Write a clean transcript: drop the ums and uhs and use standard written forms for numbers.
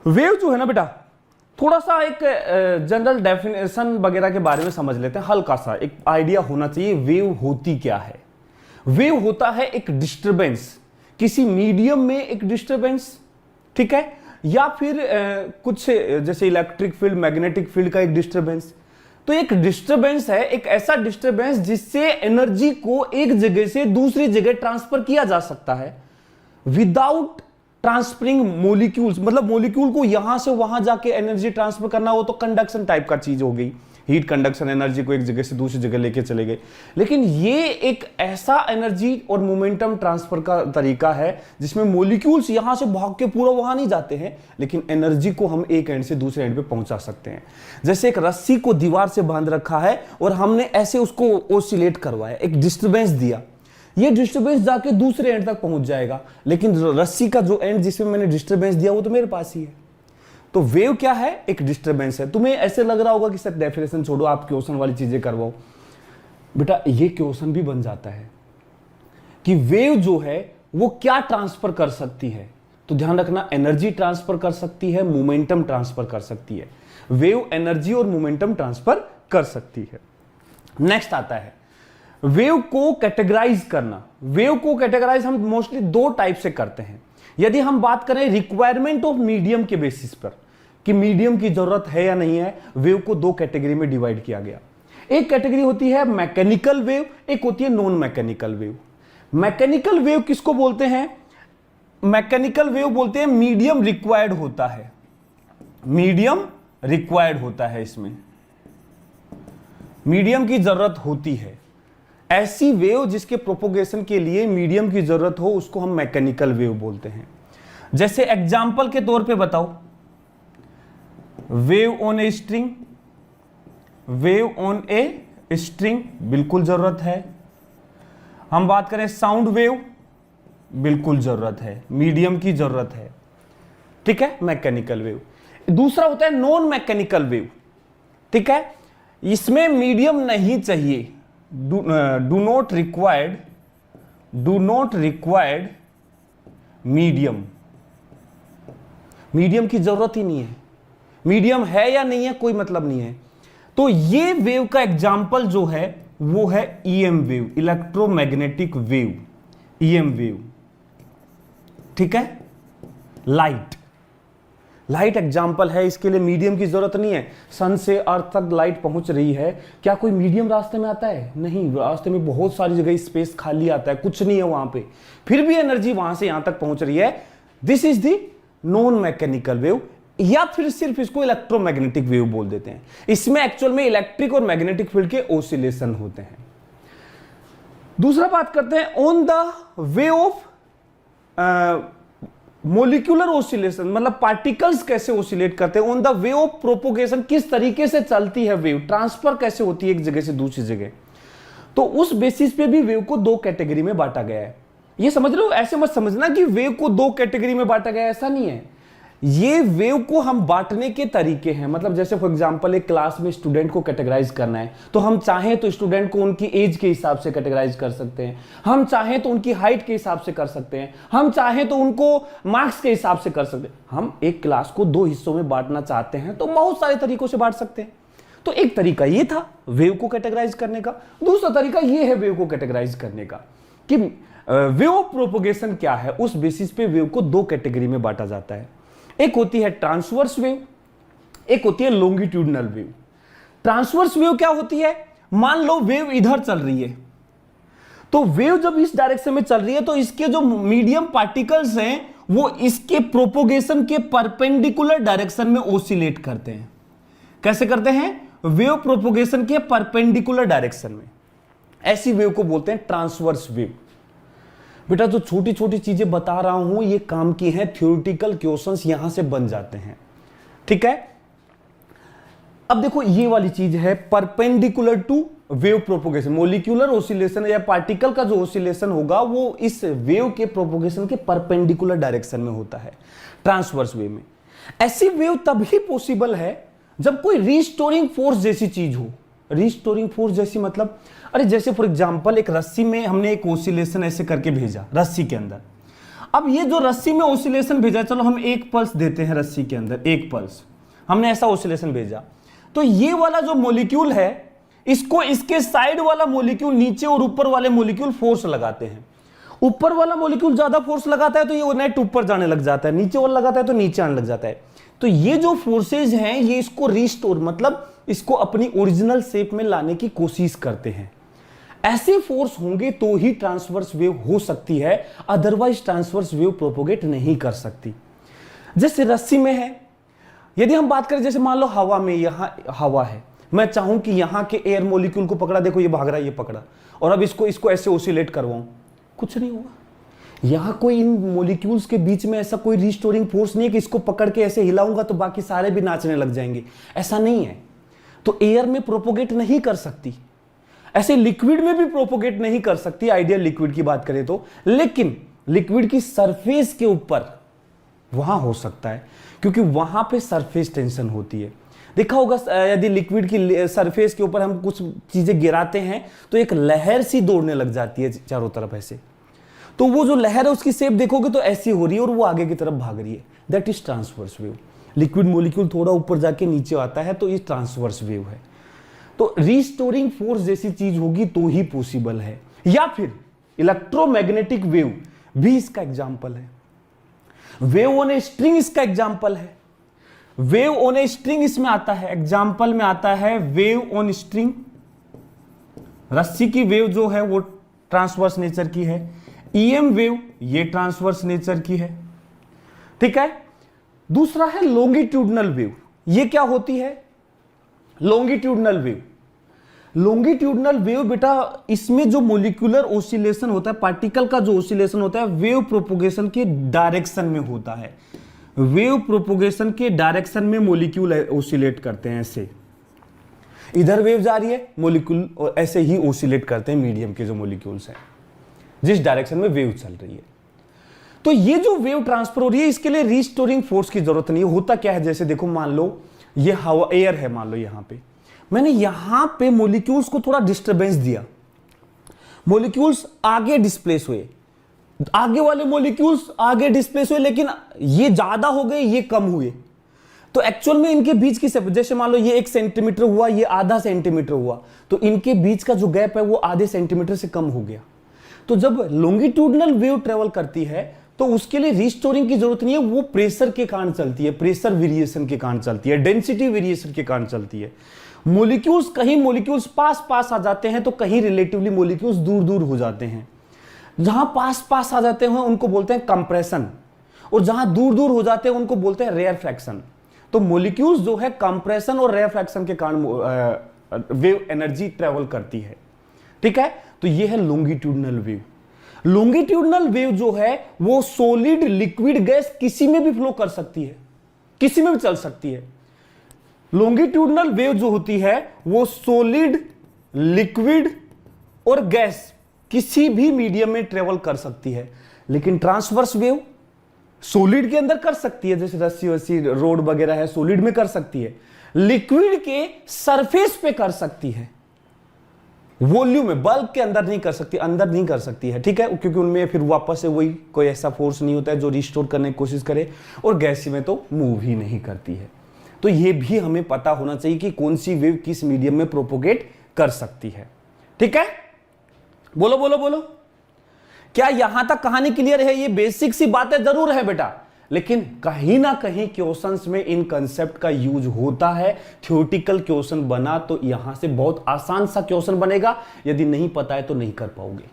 Wave जो है ना बेटा, थोड़ा सा एक जनरल डेफिनेशन वगैरह के बारे में समझ लेते हैं, हल्का सा एक आइडिया होना चाहिए वेव होती क्या है। वेव होता है एक डिस्टरबेंस, किसी मीडियम में एक डिस्टरबेंस, ठीक है, या फिर कुछ जैसे इलेक्ट्रिक फील्ड, मैग्नेटिक फील्ड का एक डिस्टरबेंस। तो एक डिस्टरबेंस है एक ऐसा डिस्टरबेंस जिससे एनर्जी को एक जगह से दूसरी जगह ट्रांसफर किया जा सकता है विदाउट ट्रांसफरिंग मोलिक्यूल्स। मतलब मोलिक्यूल को यहां से वहां जाके एनर्जी ट्रांसफर करना हो तो कंडक्शन टाइप का चीज हो गई, हीट कंडक्शन, एनर्जी को एक जगह से दूसरी जगह लेके चले गए। लेकिन ये एक ऐसा एनर्जी और मोमेंटम ट्रांसफर का तरीका है जिसमें मोलिक्यूल्स यहां से भाग के पूरा वहां नहीं जाते हैं, लेकिन एनर्जी को हम एक एंड से दूसरे एंड पे पहुंचा सकते हैं। जैसे एक रस्सी को दीवार से बांध रखा है और हमने ऐसे उसको ओसिलेट करवाया, एक डिस्टर्बेंस दिया, ये डिस्टर्बेंस जाके दूसरे एंड तक पहुंच जाएगा, लेकिन रस्सी का जो एंड जिसमें मैंने डिस्टर्बेंस दिया वो तो मेरे पास ही है। तो वेव क्या है? एक डिस्टर्बेंस है। तुम्हें ऐसे लग रहा होगा कि सर डेफिनेशन छोड़ो, आप क्वेश्चन वाली चीजें करवाओ। बेटा ये क्वेश्चन भी बन जाता है कि वेव जो है वो क्या ट्रांसफर कर सकती है। तो ध्यान रखना, एनर्जी ट्रांसफर कर सकती है, मोमेंटम ट्रांसफर कर सकती है। वेव एनर्जी और मोमेंटम ट्रांसफर कर सकती है। नेक्स्ट आता है वेव को कैटेगराइज करना। वेव को कैटेगराइज हम मोस्टली दो टाइप से करते हैं। यदि हम बात करें रिक्वायरमेंट ऑफ मीडियम के बेसिस पर कि मीडियम की जरूरत है या नहीं है, वेव को दो कैटेगरी में डिवाइड किया गया। एक कैटेगरी होती है मैकेनिकल वेव, एक होती है non mechanical wave. Mechanical wave किसको बोलते हैं? मैकेनिकल वेव बोलते हैं मीडियम रिक्वायर्ड होता है, मीडियम रिक्वायर्ड होता है, इसमें मीडियम की जरूरत होती है। ऐसी वेव जिसके प्रोपोगेशन के लिए मीडियम की जरूरत हो उसको हम मैकेनिकल वेव बोलते हैं। जैसे एग्जाम्पल के तौर पे बताओ, wave on a string, wave on a string बिल्कुल जरूरत है। हम बात करें साउंड वेव, बिल्कुल जरूरत है, मीडियम की जरूरत है, ठीक है, मैकेनिकल वेव। दूसरा होता है नॉन मैकेनिकल वेव, ठीक है, इसमें मीडियम नहीं चाहिए, do not required medium, medium की जरूरत ही नहीं है, मीडियम है या नहीं है कोई मतलब नहीं है। तो ये वेव का एग्जाम्पल जो है वो है EM wave, electromagnetic wave, EM wave, ठीक है। लाइट एग्जाम्पल है, इसके लिए मीडियम की जरूरत नहीं है। सन से अर्थ तक लाइट पहुंच रही है, क्या कोई मीडियम रास्ते में आता है? नहीं, रास्ते में बहुत सारी जगह स्पेस खाली आता है, कुछ नहीं है वहां पे, फिर भी एनर्जी वहां से यहां तक पहुंच रही है। This is the non mechanical wave, या फिर सिर्फ इसको इलेक्ट्रोमैग्नेटिक वेव बोल देते हैं। इसमें एक्चुअल में इलेक्ट्रिक और मैग्नेटिक फील्ड के ओसिलेशन होते हैं। दूसरा बात करते हैं on the way of molecular oscillation, मतलब पार्टिकल्स कैसे ओसिलेट करते हैं। On the way of propagation, किस तरीके से चलती है वेव, ट्रांसफर कैसे होती है एक जगह से दूसरी जगह। तो उस बेसिस पे भी वेव को दो कैटेगरी में बांटा गया है। ये समझ लो, ऐसे मत समझना कि वेव को दो कैटेगरी में बांटा गया है, ऐसा नहीं है। ये वेव को हम बांटने के तरीके हैं। मतलब जैसे फॉर एग्जांपल एक क्लास में स्टूडेंट को कैटेगराइज करना है, तो हम चाहें तो स्टूडेंट को उनकी एज के हिसाब से कैटेगराइज कर सकते हैं, हम चाहें तो उनकी हाइट के हिसाब से कर सकते हैं, हम चाहें तो उनको मार्क्स के हिसाब से कर सकते हैं। हम एक क्लास को दो हिस्सों में बांटना चाहते हैं तो बहुत सारे तरीकों से बांट सकते हैं। तो एक तरीका ये था वेव को कैटेगराइज करने का। दूसरा तरीका ये है वेव को कैटेगराइज करने का कि वेव ऑफ प्रोपोगेशन क्या है। उस बेसिस पे वेव को दो कैटेगरी में बांटा जाता है। एक होती है ट्रांसवर्स वेव, एक होती है लॉन्गिट्यूडनल वेव। ट्रांसवर्स वेव क्या होती है? मान लो वेव इधर चल रही है, तो वेव जब इस डायरेक्शन में चल रही है तो इसके जो मीडियम पार्टिकल्स हैं वो इसके प्रोपोगेशन के परपेंडिकुलर डायरेक्शन में ओसिलेट करते हैं। कैसे करते हैं? वेव प्रोपोगेशन के परपेंडिकुलर डायरेक्शन में। ऐसी वेव को बोलते हैं ट्रांसवर्स वेव। बेटा जो छोटी छोटी चीजें बता रहा हूं ये काम की हैं, थ्योरेटिकल क्वेश्चंस यहां से बन जाते हैं, ठीक है। अब देखो ये वाली चीज है perpendicular to wave propagation. Molecular oscillation या पार्टिकल का जो ओसिलेशन होगा वो इस वेव के प्रोपोगेशन के परपेंडिकुलर डायरेक्शन में होता है ट्रांसवर्स वेव में। ऐसी वेव तभी पॉसिबल है जब कोई रिस्टोरिंग फोर्स जैसी चीज हो। रिस्टोरिंग फोर्स जैसी मतलब, अरे जैसे फॉर एग्जांपल एक रस्सी में हमने एक ओसिलेशन ऐसे करके भेजा रस्सी के अंदर। अब ये जो रस्सी में ऑसिलेशन भेजा, चलो हम एक पल्स देते हैं रस्सी के अंदर, एक पल्स हमने ऐसा ऑसिलेशन भेजा, तो ये वाला जो मॉलिक्यूल है इसको इसके साइड वाला मॉलिक्यूल नीचे और ऊपर वाले मॉलिक्यूल फोर्स लगाते हैं। ऊपर वाला मॉलिक्यूल ज्यादा फोर्स लगाता है तो ये नेट ऊपर जाने लग जाता है, नीचे वाला लगाता है तो नीचे आने लग जाता है। तो ये जो फोर्सेज हैं ये इसको रिस्टोर, मतलब इसको अपनी ओरिजिनल शेप में लाने की कोशिश करते हैं। ऐसे फोर्स होंगे तो ही ट्रांसवर्स वेव हो सकती है, अदरवाइज ट्रांसवर्स वेव प्रोपोगेट नहीं कर सकती। जैसे रस्सी में है, यदि हम बात करें जैसे मान लो हवा में, यहां हवा है, मैं चाहूं कि यहां के एयर मॉलिक्यूल को पकड़ा, देखो ये भाग रहा है, ये पकड़ा, और अब इसको ऐसे ओसिलेट करवाऊं, कुछ नहीं होगा। यहां कोई इन मॉलिक्यूल्स के बीच में ऐसा कोई रिस्टोरिंग फोर्स नहीं है कि इसको पकड़ के ऐसे हिलाऊंगा तो बाकी सारे भी नाचने लग जाएंगे, ऐसा नहीं है। तो एयर में प्रोपोगेट नहीं कर सकती, ऐसे लिक्विड में भी प्रोपोगेट नहीं कर सकती, आइडियल लिक्विड की बात करें तो, लेकिन लिक्विड की सरफेस के ऊपर वहां हो सकता है, क्योंकि वहां पे सरफेस टेंशन होती है। देखा होगा यदि लिक्विड की सरफेस के ऊपर हम कुछ चीजें गिराते हैं तो एक लहर सी दौड़ने लग जाती है चारों तरफ ऐसे, तो वो जो लहर है उसकी शेप देखोगे तो ऐसी हो रही है और वो आगे की तरफ भाग रही है, that is transverse wave. Liquid molecule थोड़ा ऊपर जाके नीचे आता है तो ये ट्रांसवर्स वेव है। तो रिस्टोरिंग फोर्स जैसी चीज होगी तो ही पॉसिबल है। या फिर इलेक्ट्रोमैग्नेटिक वेव भी इसका एग्जाम्पल है, वेव ऑन ए स्ट्रिंग इसका एग्जाम्पल है। वेव ऑन ए स्ट्रिंग इसमें आता है, एग्जाम्पल में आता है वेव ऑन स्ट्रिंग। रस्सी की वेव जो है वो ट्रांसवर्स नेचर की है, ईएम वेव ये ट्रांसवर्स नेचर की है, ठीक है। दूसरा है लॉन्गिट्यूडनल वेव। ये क्या होती है लॉन्गिट्यूडनल वेव? लॉन्गिट्यूडनल वेव बेटा, इसमें जो मोलिकुलर ऑसिलेशन होता है, पार्टिकल का जो ऑसिलेशन होता है वेव प्रोपोगेशन के डायरेक्शन में होता है। वेव प्रोपोगेशन के डायरेक्शन में मोलिक्यूल ऑसिलेट करते हैं, ऐसे इधर वेव जा रही है, मोलिक्यूल ऐसे ही ऑसिलेट करते हैं, मीडियम के जो मोलिक्यूल्स हैं जिस डायरेक्शन में वेव चल रही है। तो ये जो वेव ट्रांसफर हो रही है इसके लिए रिस्टोरिंग फोर्स की जरूरत नहीं है। होता क्या है, जैसे देखो मान लो ये हवा एयर है, मान लो यहां पे मैंने यहां पे मॉलिक्यूल्स को थोड़ा डिस्टरबेंस दिया, मॉलिक्यूल्स आगे डिस्प्लेस हुए, आगे वाले मॉलिक्यूल्स आगे डिस्प्लेस हुए, लेकिन ये ज्यादा हो गए ये कम हुए। तो एक्चुअल में इनके बीच की जैसे मान लो ये 1 सेंटीमीटर हुआ, ये आधा सेंटीमीटर हुआ, तो इनके बीच का जो गैप है वो आधे सेंटीमीटर से कम हो गया। तो जब लॉन्गिट्यूडनल वेव ट्रेवल करती है तो उसके लिए रिस्टोरिंग की जरूरत नहीं है, वो प्रेशर के कारण चलती है, प्रेशर वेरिएशन के कारण चलती है, डेंसिटी वेरिएशन के कारण चलती है। मॉलिक्यूल्स कहीं मॉलिक्यूल्स पास पास आ जाते हैं तो कहीं रिलेटिवली मॉलिक्यूल्स दूर दूर हो जाते हैं। जहां पास पास आ जाते हैं उनको बोलते हैं कंप्रेशन, और जहां दूर दूर हो जाते हैं उनको बोलते हैं रेयरफैक्शन। तो मॉलिक्यूल्स जो है कंप्रेशन और रेयरफैक्शन के कारण वेव एनर्जी ट्रेवल करती है, ठीक है। तो ये है लॉन्गिट्यूडनल वेव। लॉन्गिट्यूडनल वेव जो है वो सॉलिड लिक्विड गैस किसी में भी फ्लो कर सकती है, किसी में भी चल सकती है। लॉन्गिट्यूडनल वेव जो होती है वो सॉलिड लिक्विड और गैस किसी भी मीडियम में ट्रेवल कर सकती है। लेकिन ट्रांसवर्स वेव सॉलिड के अंदर कर सकती है, जैसे रस्सी वस्सी रोड वगैरह है सॉलिड में कर सकती है, लिक्विड के सरफेस पे कर सकती है, वॉल्यूम में बल्ब के अंदर नहीं कर सकती, अंदर नहीं कर सकती है, ठीक है, क्योंकि उनमें फिर वापस से वही कोई ऐसा फोर्स नहीं होता है जो रिस्टोर करने की कोशिश करे, और गैस में तो मूव ही नहीं करती है। तो ये भी हमें पता होना चाहिए कि कौन सी वेव किस मीडियम में प्रोपोगेट कर सकती है, ठीक है। बोलो बोलो बोलो, क्या यहां तक कहानी क्लियर है? ये बेसिक सी बातें जरूर है बेटा, लेकिन कहीं ना कहीं क्वेश्चंस में इन कंसेप्ट का यूज होता है। थ्योरेटिकल क्वेश्चन बना तो यहां से बहुत आसान सा क्वेश्चन बनेगा, यदि नहीं पता है तो नहीं कर पाओगे।